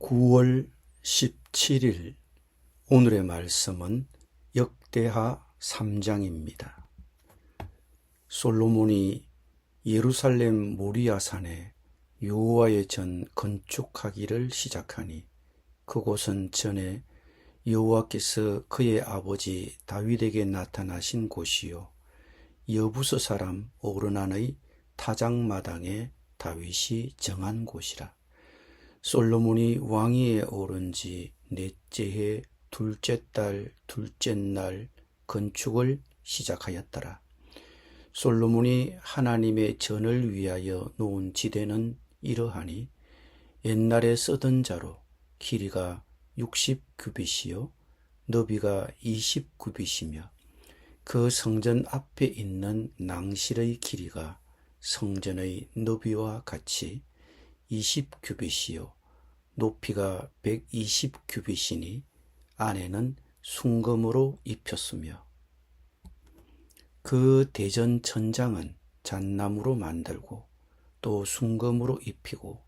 9월 17일 오늘의 말씀은 역대하 3장입니다. 솔로몬이 예루살렘 모리아산에 여호와의 전 건축하기를 시작하니 그곳은 전에 여호와께서 그의 아버지 다윗에게 나타나신 곳이요 여부스 사람 오르난의 타작마당에 다윗이 정한 곳이라. 솔로몬이 왕위에 오른 지 넷째 해 둘째 달 둘째 날 건축을 시작하였더라. 솔로몬이 하나님의 전을 위하여 놓은 지대는 이러하니 옛날에 쓰던 자로 길이가 60규빗이요 너비가 20규빗이며 그 성전 앞에 있는 낭실의 길이가 성전의 너비와 같이 20규빗이요 높이가 120규빗이니 안에는 순금으로 입혔으며 그 대전 천장은 잣나무로 만들고 또 순금으로 입히고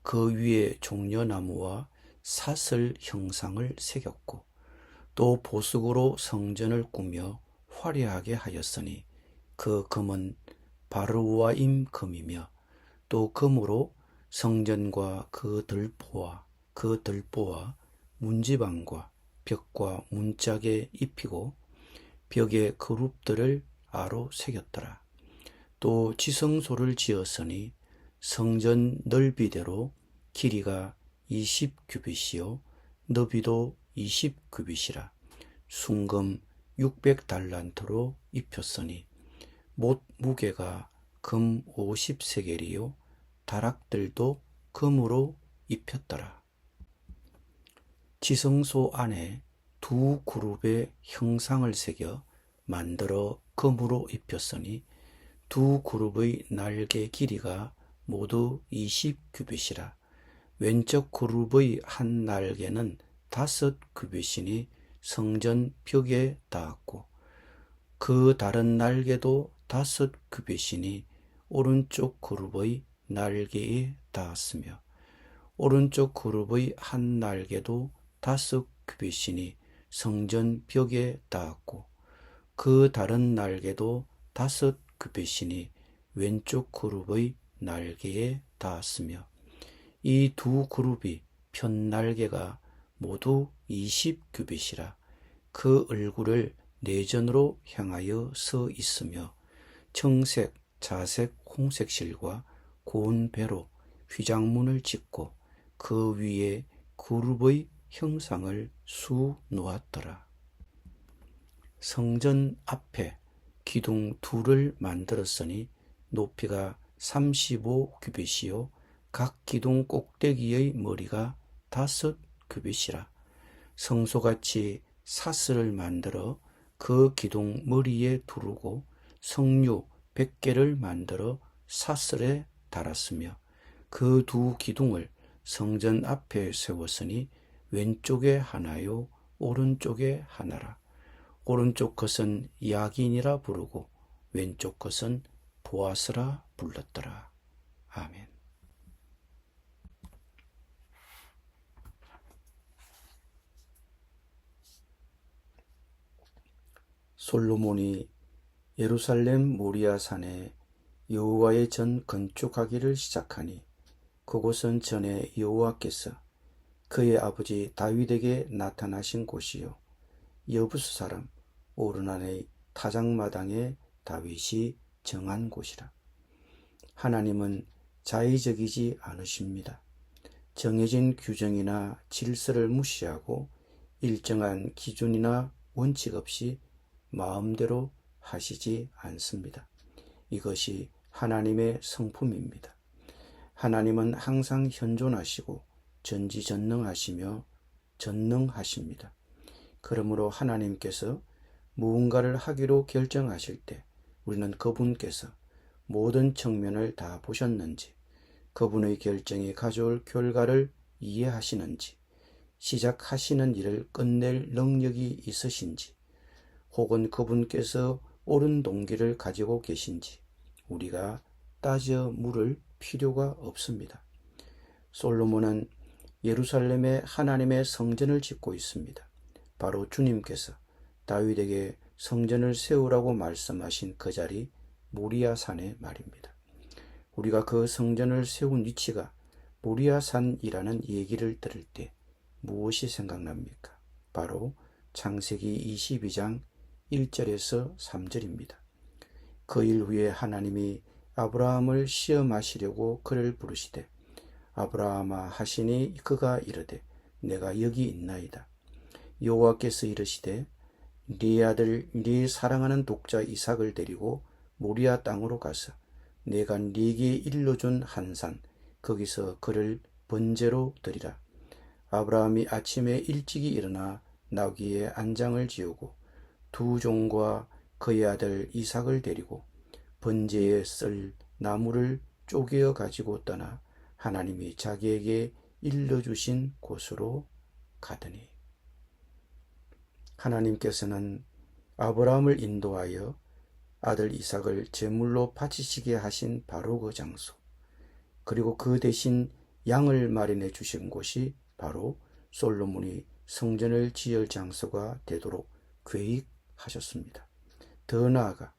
그 위에 종려나무와 사슬 형상을 새겼고 또 보석으로 성전을 꾸며 화려하게 하였으니 그 금은 바르와임 금이며 또 금으로 성전과 그 들보와 문지방과 벽과 문짝에 입히고 벽에 그룹들을 아로 새겼더라. 또 지성소를 지었으니 성전 넓이대로 길이가 20규빗이요 너비도 20규빗이라. 순금 600달란트로 입혔으니 못 무게가 금 50세겔이요 다락들도 금으로 입혔더라. 지성소 안에 두 그룹의 형상을 새겨 만들어 금으로 입혔으니 두 그룹의 날개 길이가 모두 20규빗이라. 왼쪽 그룹의 한 날개는 5규빗이니 성전 벽에 닿았고 그 다른 날개도 5규빗이니 오른쪽 그룹의 날개에 닿았으며 오른쪽 그룹의 한 날개도 5규빗이니 성전 벽에 닿았고 그 다른 날개도 5규빗이니 왼쪽 그룹의 날개에 닿았으며 이 두 그룹이 편 날개가 모두 20규빗이라. 그 얼굴을 내전으로 향하여 서 있으며 청색, 자색, 홍색 실과 고운 배로 휘장문을 짓고 그 위에 그룹의 형상을 수 놓았더라. 성전 앞에 기둥 둘을 만들었으니 높이가 35규빗이요 각 기둥 꼭대기의 머리가 5규빗이라. 성소같이 사슬을 만들어 그 기둥 머리에 두르고 성류 100개를 만들어 사슬에 달았으며 그 두 기둥을 성전 앞에 세웠으니 왼쪽에 하나요 오른쪽에 하나라. 오른쪽 것은 야긴이라 부르고 왼쪽 것은 보아스라 불렀더라. 아멘. 솔로몬이 예루살렘 모리아산에 여호와의 전 건축하기를 시작하니 그곳은 전에 여호와께서 그의 아버지 다윗에게 나타나신 곳이요 여부스 사람 오르난의 타작마당에 다윗이 정한 곳이라. 하나님은 자의적이지 않으십니다. 정해진 규정이나 질서를 무시하고 일정한 기준이나 원칙 없이 마음대로 하시지 않습니다. 이것이 하나님의 성품입니다. 하나님은 항상 현존하시고 전지전능하시며 전능하십니다. 그러므로 하나님께서 무언가를 하기로 결정하실 때 우리는 그분께서 모든 측면을 다 보셨는지, 그분의 결정이 가져올 결과를 이해하시는지, 시작하시는 일을 끝낼 능력이 있으신지, 혹은 그분께서 옳은 동기를 가지고 계신지 우리가 따져 물을 필요가 없습니다. 솔로몬은 예루살렘에 하나님의 성전을 짓고 있습니다. 바로 주님께서 다윗에게 성전을 세우라고 말씀하신 그 자리 모리아 산의 말입니다. 우리가 그 성전을 세운 위치가 모리아 산이라는 얘기를 들을 때 무엇이 생각납니까? 바로 창세기 22장 1절에서 3절입니다. 그 일 후에 하나님이 아브라함을 시험하시려고 그를 부르시되 아브라함아 하시니 그가 이르되 내가 여기 있나이다. 여호와께서 이르시되 네 아들 네 사랑하는 독자 이삭을 데리고 모리아 땅으로 가서 내가 네게 일러준 한 산 거기서 그를 번제로 드리라. 아브라함이 아침에 일찍이 일어나 나귀의 안장을 지우고 두 종과 그의 아들 이삭을 데리고 번제에 쓸 나무를 쪼개어 가지고 떠나 하나님이 자기에게 일러주신 곳으로 가더니 하나님께서는 아브라함을 인도하여 아들 이삭을 제물로 바치시게 하신 바로 그 장소, 그리고 그 대신 양을 마련해 주신 곳이 바로 솔로몬이 성전을 지을 장소가 되도록 계획하셨습니다. 더 나아가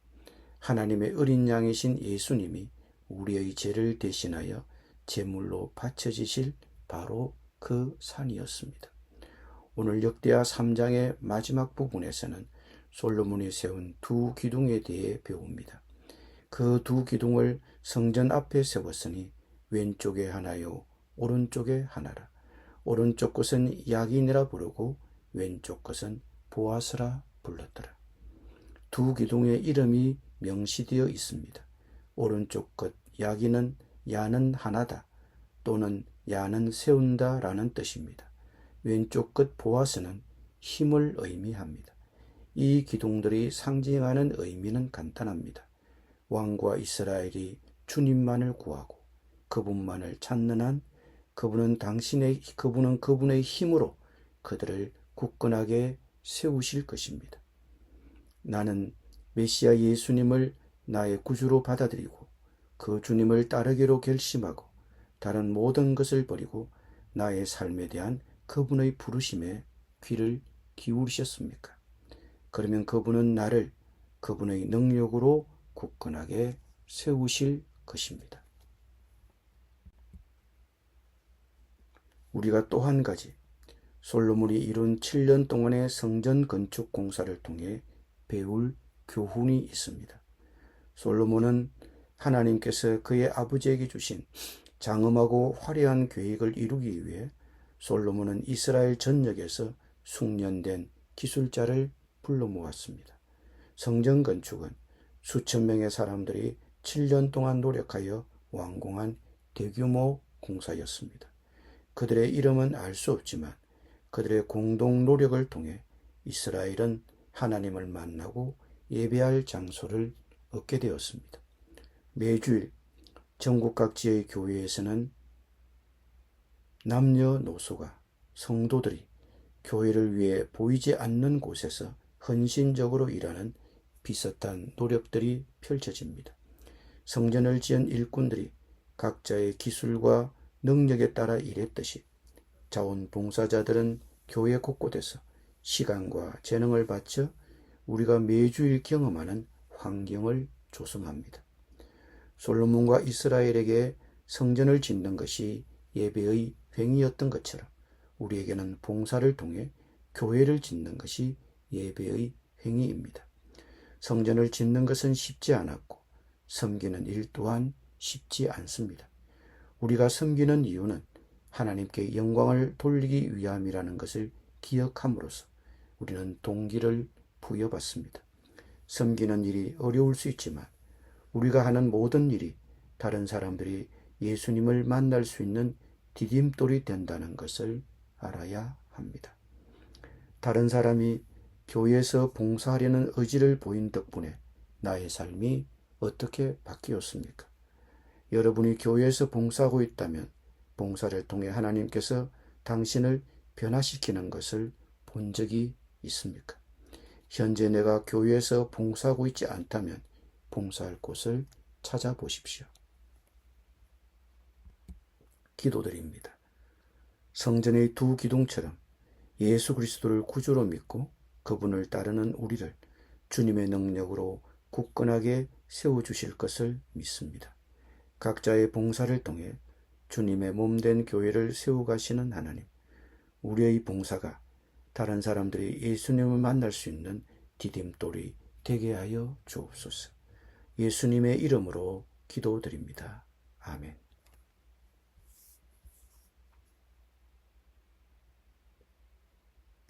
하나님의 어린 양이신 예수님이 우리의 죄를 대신하여 제물로 바쳐지실 바로 그 산이었습니다. 오늘 역대하 3장의 마지막 부분에서는 솔로몬이 세운 두 기둥에 대해 배웁니다. 그 두 기둥을 성전 앞에 세웠으니 왼쪽에 하나요 오른쪽에 하나라. 오른쪽 것은 야긴이라 부르고 왼쪽 것은 보아스라 불렀더라. 두 기둥의 이름이 명시되어 있습니다. 오른쪽 것 야긴은 야는 하나다 또는 야는 세운다 라는 뜻입니다. 왼쪽 끝 보아스는 힘을 의미합니다. 이 기둥들이 상징하는 의미는 간단합니다. 왕과 이스라엘이 주님만을 구하고 그분만을 찾는 한 그분은 그분의 힘으로 그들을 굳건하게 세우실 것입니다. 나는 메시아 예수님을 나의 구주로 받아들이고 그 주님을 따르기로 결심하고 다른 모든 것을 버리고 나의 삶에 대한 그분의 부르심에 귀를 기울이셨습니까? 그러면 그분은 나를 그분의 능력으로 굳건하게 세우실 것입니다. 우리가 또 한 가지 솔로몬이 이룬 7년 동안의 성전 건축 공사를 통해 배울 교훈이 있습니다. 솔로몬은 하나님께서 그의 아버지에게 주신 장엄하고 화려한 계획을 이루기 위해 솔로몬은 이스라엘 전역에서 숙련된 기술자를 불러 모았습니다. 성전 건축은 수천 명의 사람들이 7년 동안 노력하여 완공한 대규모 공사였습니다. 그들의 이름은 알 수 없지만 그들의 공동 노력을 통해 이스라엘은 하나님을 만나고 예배할 장소를 얻게 되었습니다. 매주일 전국 각지의 교회에서는 남녀노소가 성도들이 교회를 위해 보이지 않는 곳에서 헌신적으로 일하는 비슷한 노력들이 펼쳐집니다. 성전을 지은 일꾼들이 각자의 기술과 능력에 따라 일했듯이 자원봉사자들은 교회 곳곳에서 시간과 재능을 바쳐 우리가 매주일 경험하는 환경을 조성합니다. 솔로몬과 이스라엘에게 성전을 짓는 것이 예배의 횡이었던 것처럼 우리에게는 봉사를 통해 교회를 짓는 것이 예배의 횡이입니다. 성전을 짓는 것은 쉽지 않았고 섬기는 일 또한 쉽지 않습니다. 우리가 섬기는 이유는 하나님께 영광을 돌리기 위함이라는 것을 기억함으로써 우리는 동기를 부여받습니다. 섬기는 일이 어려울 수 있지만 우리가 하는 모든 일이 다른 사람들이 예수님을 만날 수 있는 디딤돌이 된다는 것을 알아야 합니다. 다른 사람이 교회에서 봉사하려는 의지를 보인 덕분에 나의 삶이 어떻게 바뀌었습니까? 여러분이 교회에서 봉사하고 있다면 봉사를 통해 하나님께서 당신을 변화시키는 것을 본 적이 있습니까? 현재 내가 교회에서 봉사하고 있지 않다면 봉사할 곳을 찾아보십시오. 기도드립니다. 성전의 두 기둥처럼 예수 그리스도를 구주로 믿고 그분을 따르는 우리를 주님의 능력으로 굳건하게 세워주실 것을 믿습니다. 각자의 봉사를 통해 주님의 몸된 교회를 세워가시는 하나님, 우리의 봉사가 다른 사람들이 예수님을 만날 수 있는 디딤돌이 되게 하여 주옵소서. 예수님의 이름으로 기도드립니다. 아멘.